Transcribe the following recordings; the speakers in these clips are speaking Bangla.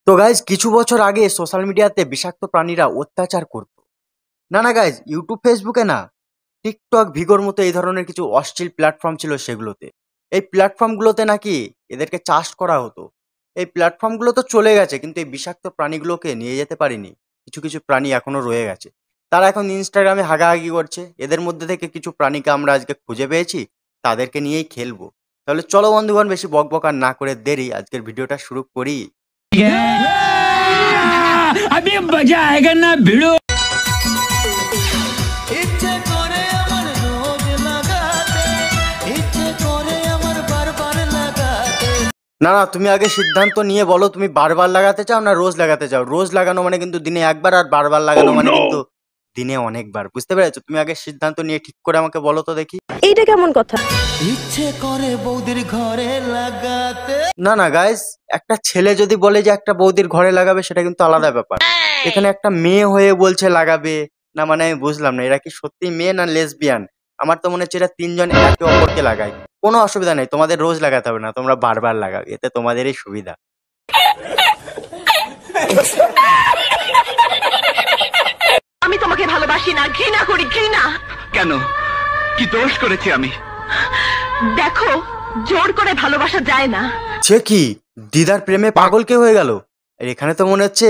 তো গাইজ কিছু বছর আগে সোশ্যাল মিডিয়াতে বিষাক্ত প্রাণীরা অত্যাচার করত। না গাইজ, ইউটিউব ফেসবুকে না, টিকটক ভিগোর মতো এই ধরনের কিছু অশ্লীল প্ল্যাটফর্ম ছিল সেগুলোতে। এই প্ল্যাটফর্মগুলোতে নাকি এদেরকে চাষ করা হতো। এই প্ল্যাটফর্মগুলো তো চলে গেছে, কিন্তু এই বিষাক্ত প্রাণীগুলোকে নিয়ে যেতে পারিনি। কিছু কিছু প্রাণী এখনো রয়ে গেছে। তারা এখন ইনস্টাগ্রামে হাগাহাগি করছে। এদের মধ্যে থেকে কিছু প্রাণীকে আমরা আজকে খুঁজে পেয়েছি, তাদেরকে নিয়েই খেলবো। তাহলে চলো বন্ধুগণ, বেশি বকবক আর না করে দেরি, আজকের ভিডিওটা শুরু করি। अभी मजा आएगा ना भिड़ो। না তুমি আগে সিদ্ধান্ত নিয়ে বলো, তুমি বারবার লাগাতে চাও না রোজ লাগাতে চাও? রোজ লাগানো মানে কিন্তু দিনে একবার, আর বারবার লাগানো মানে কিন্তু দিনে অনেকবার। বুঝতে পেরেছো? তুমি আগে সিদ্ধান্ত নিয়ে ঠিক করে আমাকে বলো তো দেখি। এইটা কেমন কথা? ইচ্ছে করে বৌদির ঘরে লাগাতে। না গাইস, একটা ছেলে যদি বলে যে একটা বৌদির ঘরে লাগাবে, সেটা কিন্তু আলাদা ব্যাপার। এখানে একটা মেয়ে হয়ে বলছে লাগাবে না, মানে আমি বুঝলাম না, এরা কি সত্যি মেয়ে না লেসবিয়ান? আমার তো মনে হচ্ছে এরা তিনজন একে অপরকে লাগায়। কোনো অসুবিধা নেই, তোমাদের রোজ লাগাতে হবে না, তোমরা বারবার লাগাবে, এতে তোমাদেরই সুবিধা। আমি তোমাকে ভালোবাসি না, ঘৃণা করি, ঘৃণা। কেন? কি দোষ করেছি আমি? দেখো, জোর করে ভালোবাসা যায় না। সে কি দিদার প্রেমে পাগল কে হয়ে গেল? আর এখানে তো মনে হচ্ছে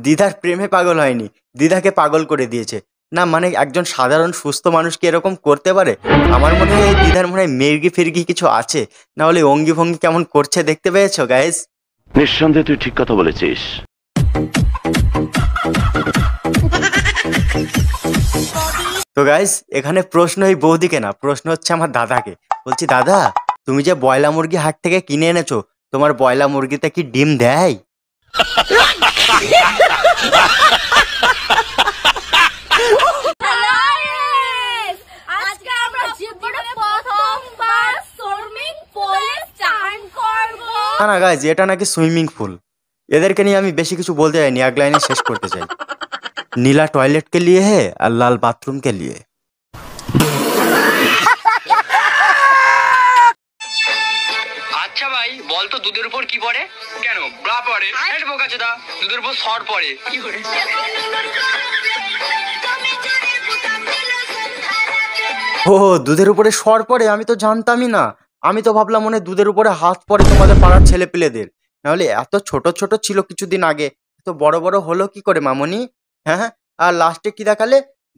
দিদার প্রেমে পাগল হয়নি, দিদাকে পাগল করে দিয়েছে। না মানে একজন সাধারণ সুস্থ মানুষ কি এরকম করতে পারে? আমার মনে হয় দিদার মনে হয় মেরগি ফিরগি কিছু আছে, না হলে অঙ্গি ভঙ্গি কেমন করছে দেখতে পেয়েছো গাইস? নিঃসন্দেহে তুই ঠিক কথা বলেছিস। তো গাইস, এখানে প্রশ্ন এই বৌদিকে না, প্রশ্ন হচ্ছে আমার দাদাকে। বলছি, দাদা তুমি যে বয়লা মুরগি হাট থেকে কিনে এনেছো, তোমার বয়লা মুরগিতে কি ডিম দেয়? না গাইস, এটা নাকি সুইমিং পুল। এদেরকে নিয়ে আমি বেশি কিছু বলতে চাইনি, এক লাইনে শেষ করতে চাই। नीला टॉयलेट के लिए है और लाल बाथरूम के लिए। আচ্ছা ভাই, বল তো দুধের উপর কি পড়ে? কেন ব্রা পড়ে? হেড বোকাচে দা, দুধের উপর সর পড়ে। কি করে? ও দুধের উপরে সর পড়ে? আমি তো জানতামই না। আমি তো ভাবলাম মনে দুধের উপরে হাত পড়ে তোমাদের পাড়ার ছেলে পেলেদের। নাহলে এত ছোট ছোট ছিল কিছুদিন আগে, তো বড় বড় হলো কি করে মামনি? হ্যাঁ, আর লাস্টে কি দেখালে?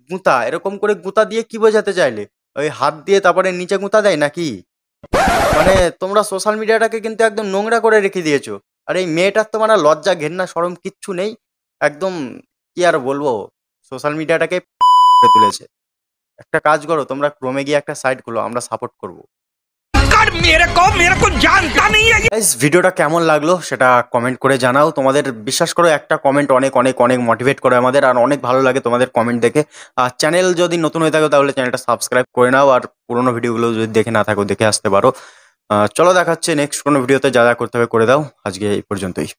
গুঁতা। এরকম করে গুঁতা দিয়ে কি বোঝাতে চাইলে? ওই হাত দিয়ে তারপরে নিচে গুঁতা দেয় নাকি? মানে তোমরা সোশ্যাল মিডিয়াটাকে কিন্তু একদম নোংরা করে রেখে দিয়েছো। আর এই মেয়েটার তো মানে লজ্জা ঘেন্না শরম কিচ্ছু নেই, একদম কি আর বলবো, সোশ্যাল মিডিয়াটাকে তুলেছে। একটা কাজ করো, তোমরা ক্রোমে গিয়ে একটা সাইট খুলো, আমরা সাপোর্ট করবো। ভিডিওটা কেমন লাগলো সেটা কমেন্ট করে জানাও। তোমাদের বিশ্বাস করো, একটা কমেন্ট অনেক অনেক অনেক মোটিভেট করে আমাদের, আর অনেক ভালো লাগে তোমাদের কমেন্ট দেখে। আর চ্যানেল যদি নতুন হয়ে থাকো তাহলে চ্যানেলটা সাবস্ক্রাইব করে নাও, আর পুরোনো ভিডিওগুলো যদি দেখে না থাকো দেখে আসতে পারো। চলো দেখা হচ্ছে নেক্সট কোনো ভিডিওতে, যা যা করতে হবে করে দাও। আজকে এই পর্যন্তই।